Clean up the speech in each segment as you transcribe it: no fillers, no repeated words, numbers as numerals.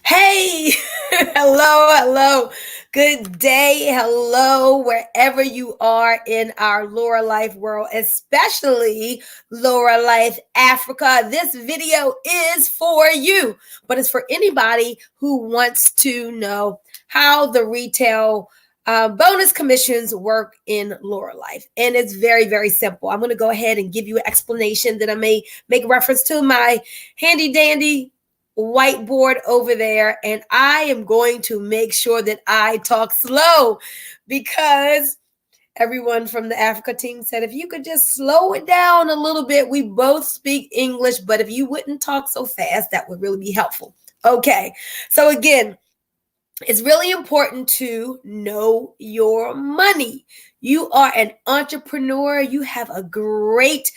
Hey, hello. Good day. Hello, wherever you are in our Lurralife world, especially Lurralife Africa. This video is for you, but it's for anybody who wants to know how the retail bonus commissions work in Lurralife. And it's very, very simple. I'm going to go ahead and give you an explanation that I may make reference to my handy dandy whiteboard over there, and I am going to make sure that I talk slow because everyone from the Africa team said if you could just slow it down a little bit. We both speak English, but if you wouldn't talk so fast, that would really be helpful. Okay, so again, it's really important to know your money. You are an entrepreneur. You have a great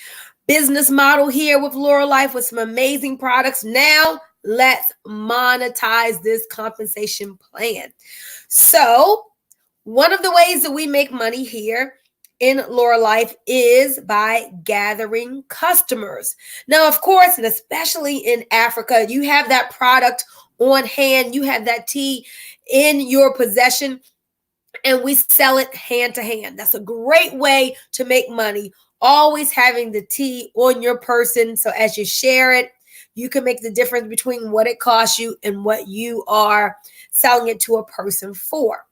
business model here with Lurralife with some amazing products. Now, let's monetize this compensation plan. So, one of the ways that we make money here in Lurralife is by gathering customers. Now, of course, and especially in Africa, you have that product on hand, you have that tea in your possession, and we sell it hand to hand. That's a great way to make money. Always having the tea on your person. So as you share it, you can make the difference between what it costs you and what you are selling it to a person for.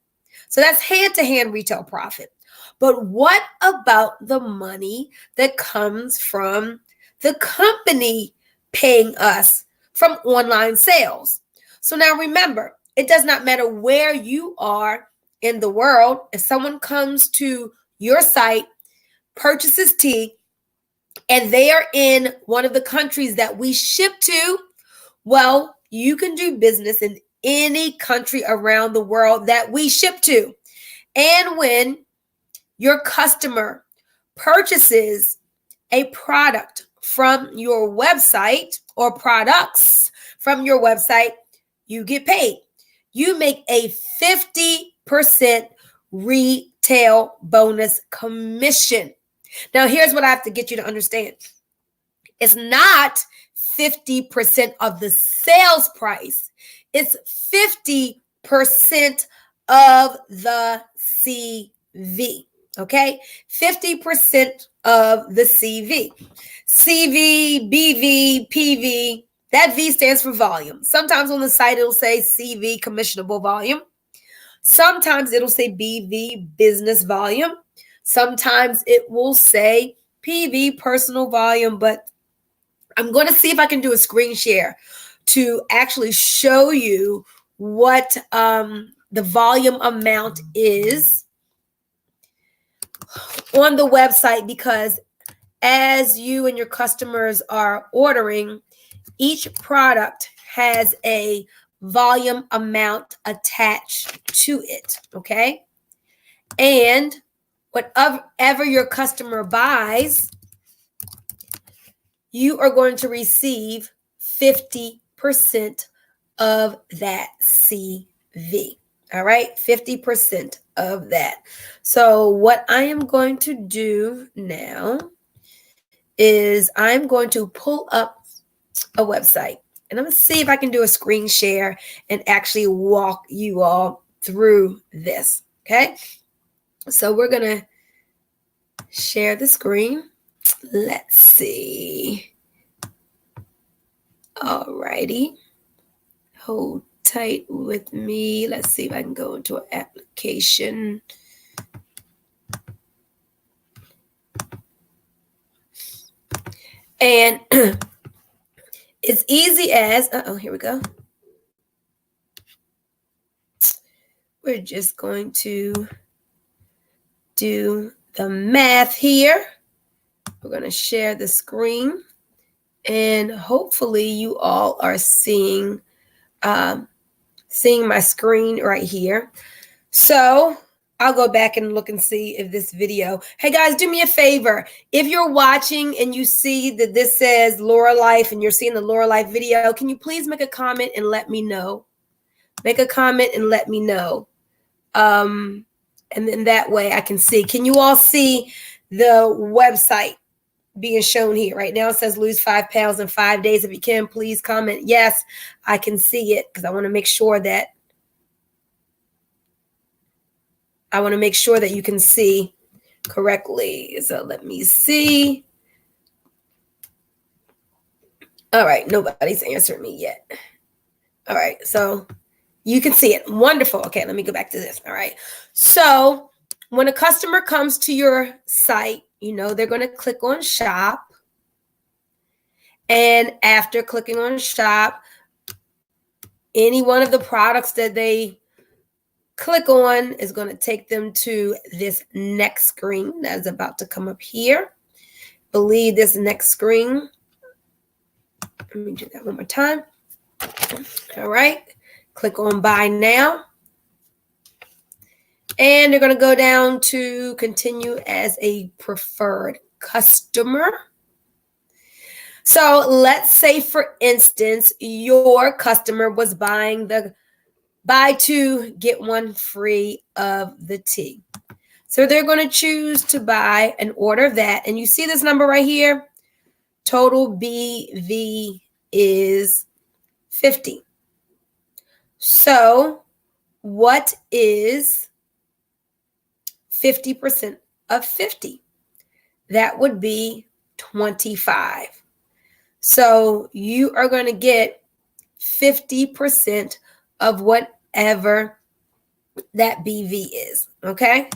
So that's hand-to-hand retail profit. But what about the money that comes from the company paying us from online sales? So now remember, it does not matter where you are in the world. If someone comes to your site, purchases tea, and they are in one of the countries that we ship to, well, you can do business in any country around the world that we ship to. And when your customer purchases a product from your website or products from your website, you get paid. You make a 50% retail bonus commission. Now, here's what I have to get you to understand. It's not 50% of the sales price. It's 50% of the CV, okay? 50% of the CV. CV, BV, PV, that V stands for volume. Sometimes on the site, it'll say CV, commissionable volume. Sometimes it'll say BV, business volume. Sometimes it will say PV, personal volume, but I'm going to see if I can do a screen share to actually show you what the volume amount is on the website, because as you and your customers are ordering, each product has a volume amount attached to it, okay? And whatever your customer buys, you are going to receive 50% of that CV. All right, 50% of that. So what I am going to do now is I'm going to pull up a website, and I'm going to see if I can do a screen share and actually walk you all through this, okay? So we're going to share the screen. Let's see. All righty. Hold tight with me. Let's see if I can go into an application. And it's easy as, here we go. We're just going to do the math here. We're going to share the screen, and hopefully you all are seeing my screen right here. So I'll go back and look and see if this video. Hey guys, do me a favor. If you're watching and you see that this says Lurralife and you're seeing the Lurralife video, can you please make a comment and let me know? Make a comment and let me know. And then that way I can see. Can you all see the website being shown here. Right now it says lose 5 pounds in 5 days. If you can, please comment yes. I can see it because I want to make sure that you can see correctly. So let me see. All right, nobody's answered me yet. All right, so you can see it. Wonderful. Okay, let me go back to this. All right. So when a customer comes to your site, they're going to click on shop. And after clicking on shop, any one of the products that they click on is going to take them to this next screen that's about to come up here. Believe this next screen. Let me do that one more time. All right. Click on buy now. And they're going to go down to continue as a preferred customer. So let's say, for instance, your customer was buying the buy two, get one free of the tea. So they're going to choose to buy and order that. And you see this number right here? Total BV is 50. So what is 50% of 50? That would be 25. So you are going to get 50% of whatever that BV is. Okay.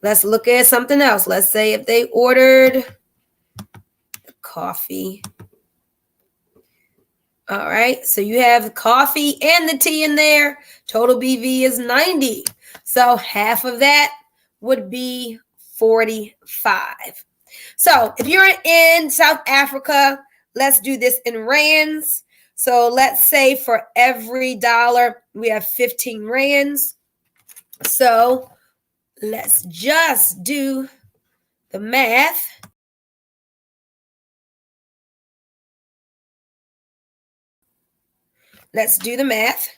Let's look at something else. Let's say if they ordered coffee. All right. So you have the coffee and the tea in there. Total BV is 90. So half of that would be 45. So if you're in South Africa, let's do this in rands. So let's say for every dollar, we have 15 rands. So let's just do the math. Let's do the math.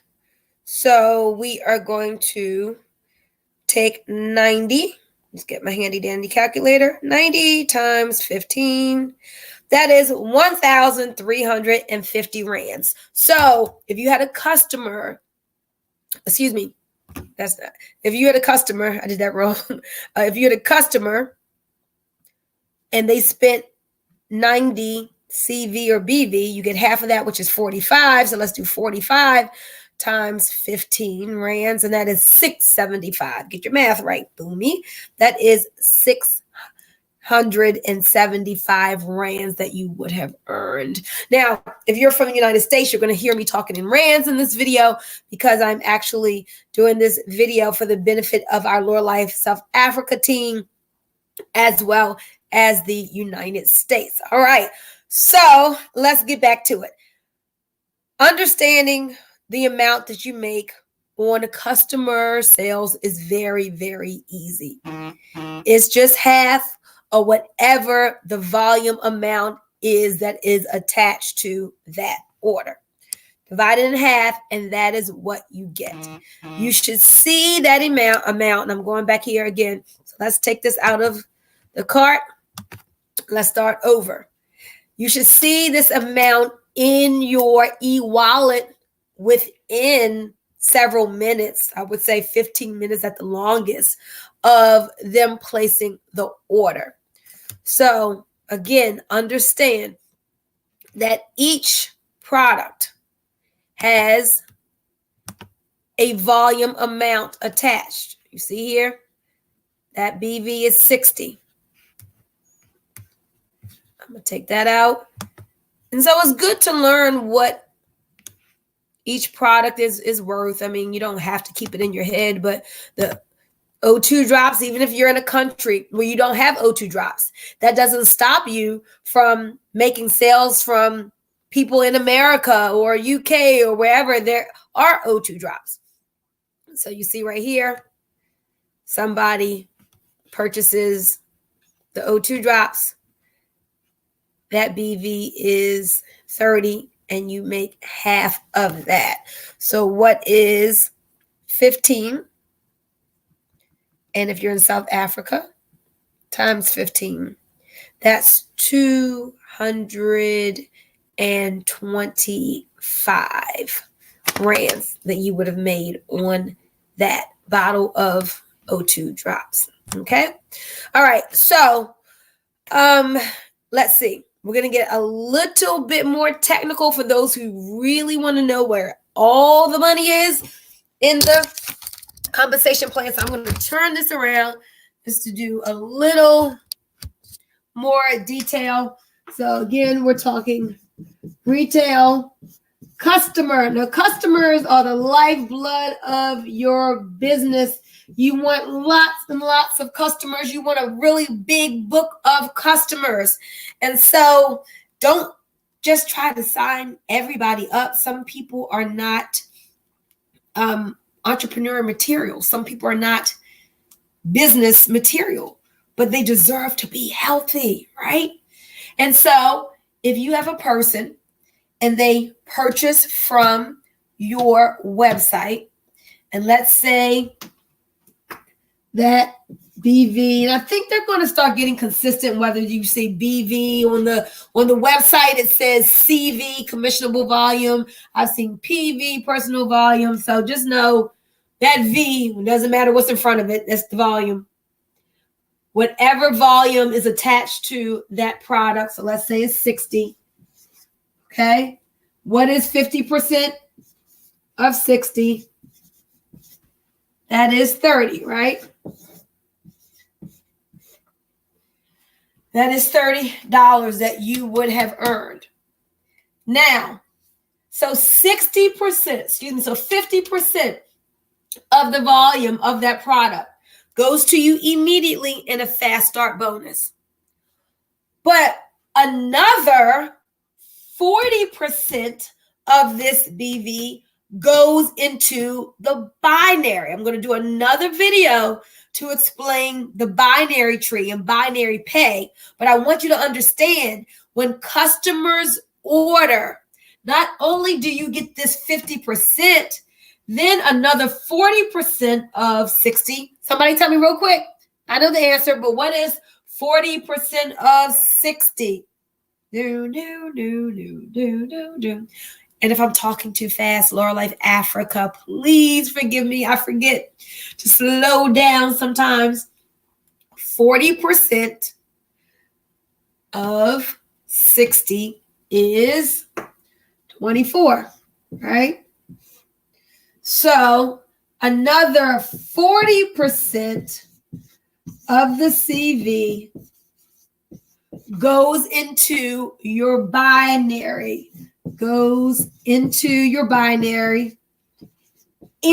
So we are going to take 90. Let's get my handy dandy calculator. 90 times 15. That is 1,350 rands. So if you had a customer, excuse me, that's not. If you had a customer, I did that wrong. If you had a customer and they spent 90 CV or BV, you get half of that, which is 45. So let's do 45 times 15 rands, and that is 675. Get your math right, Boomy. That is 675 rands that you would have earned. Now, if you're from the United States, you're going to hear me talking in rands in this video because I'm actually doing this video for the benefit of our Lurralife South Africa team as well as the United States. All right, so let's get back to it. Understanding the amount that you make on a customer sales is very, very easy. It's just half of whatever the volume amount is that is attached to that order. Divide it in half, and that is what you get. You should see that amount, and I'm going back here again. So let's take this out of the cart. Let's start over. You should see this amount in your e-wallet within several minutes. I would say 15 minutes at the longest of them placing the order. So again, understand that each product has a volume amount attached. You see here, that BV is 60. I'm going to take that out. And so it's good to learn what each product is worth. I mean, you don't have to keep it in your head, but the O2 drops, even if you're in a country where you don't have O2 drops, that doesn't stop you from making sales from people in America or UK or wherever there are O2 drops. So you see right here, somebody purchases the O2 drops. That BV is 30 and you make half of that. So what is 15? And if you're in South Africa, times 15, That's 225 rands that you would have made on that bottle of O2 drops. Okay. All right. So, let's see. We're going to get a little bit more technical for those who really want to know where all the money is in the compensation plan. So I'm going to turn this around just to do a little more detail. So again, we're talking retail customer. Now, customers are the lifeblood of your business. You want lots and lots of customers. You want a really big book of customers. And so don't just try to sign everybody up. Some people are not entrepreneur material. Some people are not business material, but they deserve to be healthy, right? And so if you have a person and they purchase from your website, and let's say that BV, and I think they're going to start getting consistent whether you say BV on the website. It says CV, commissionable volume. I've seen PV, personal volume. So just know that V, doesn't matter what's in front of it, that's the volume. Whatever volume is attached to that product. So let's say it's 60. Okay. What is 50% of 60? That is 30, right? That is $30 that you would have earned. Now, so 60%, so 50% of the volume of that product goes to you immediately in a fast start bonus. But another 40% of this BV goes into the binary. I'm going to do another video to explain the binary tree and binary pay. But I want you to understand when customers order, not only do you get this 50%, then another 40% of 60. Somebody tell me real quick. I know the answer, but what is 40% of 60? Do. And if I'm talking too fast, Lurralife Africa, please forgive me. I forget to slow down sometimes. 40% of 60 is 24, right? So another 40% of the CV goes into your binary,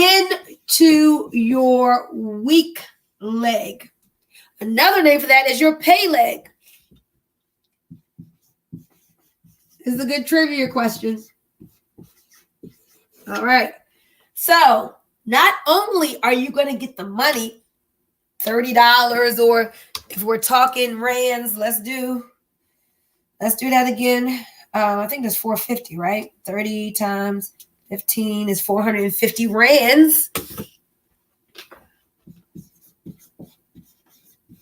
into your weak leg. Another name for that is your pay leg. This is a good trivia question. All right. So not only are you going to get the money, $30, or if we're talking rands, let's do that again. I think that's 450, right? 30 times 15 is 450 rands.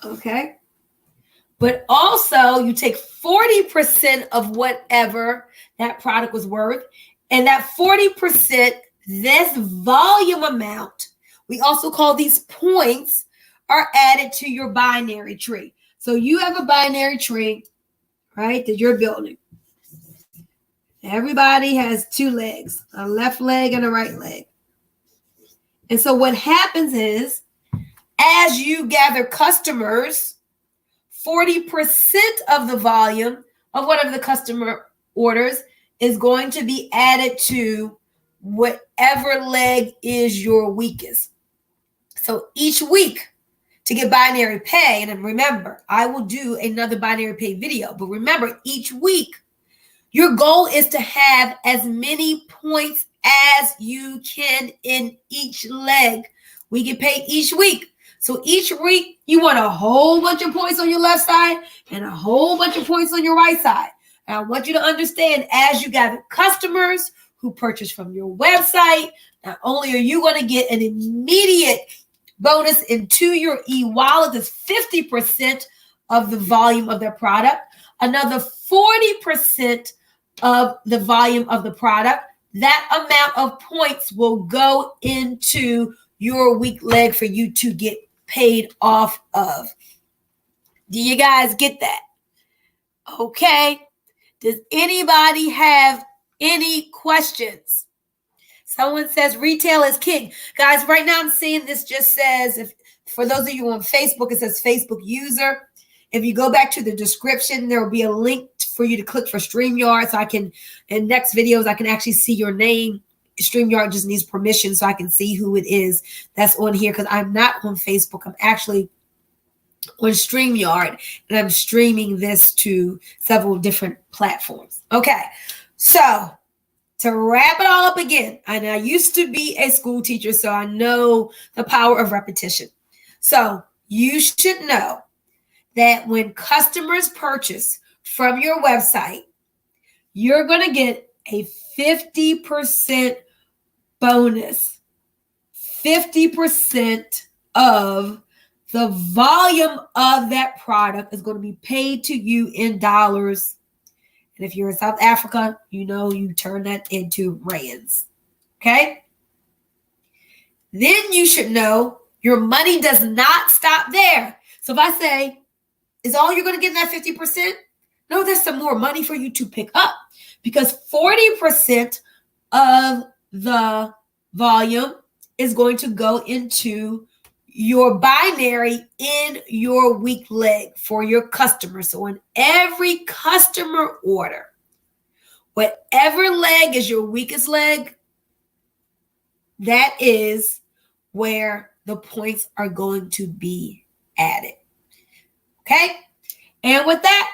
Okay. But also you take 40% of whatever that product was worth, and that 40%, this volume amount, we also call these points, are added to your binary tree. So you have a binary tree, right, that you're building. Everybody has two legs, a left leg and a right leg. And so what happens is, as you gather customers, 40% of the volume of whatever the customer orders is going to be added to whatever leg is your weakest. So each week, to get binary pay, and remember, I will do another binary pay video, but remember, each week, your goal is to have as many points as you can in each leg. We get paid each week. So each week, you want a whole bunch of points on your left side and a whole bunch of points on your right side. And I want you to understand, as you gather customers who purchase from your website, not only are you going to get an immediate bonus into your e-wallet, that's 50% of the volume of their product, another 40% of the volume of the product. That amount of points will go into your weak leg for you to get paid off of. Do you guys get that? Okay. Does anybody have any questions? Someone says retail is king. Guys, right now I'm seeing this just says, for those of you on Facebook, it says Facebook user. If you go back to the description, there will be a link for you to click for StreamYard, so I can, in next videos, I can actually see your name. StreamYard just needs permission so I can see who it is that's on here, because I'm not on Facebook. I'm actually on StreamYard, and I'm streaming this to several different platforms. Okay, so to wrap it all up again, and I used to be a school teacher, so I know the power of repetition. So you should know that when customers purchase from your website, you're going to get a 50% bonus. 50% of the volume of that product is going to be paid to you in dollars. And if you're in South Africa, you know you turn that into rands. Okay? Then you should know your money does not stop there. So if I say, is all you're going to get in that 50%? No, there's some more money for you to pick up, because 40% of the volume is going to go into your binary in your weak leg for your customer. So in every customer order, whatever leg is your weakest leg, that is where the points are going to be added. Okay? And with that,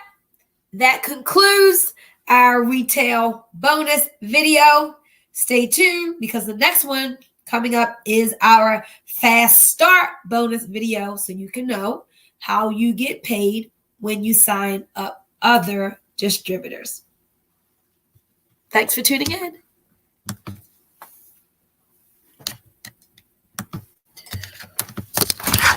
that concludes our retail bonus video. Stay tuned, because the next one coming up is our fast start bonus video, so you can know how you get paid when you sign up other distributors. Thanks for tuning in.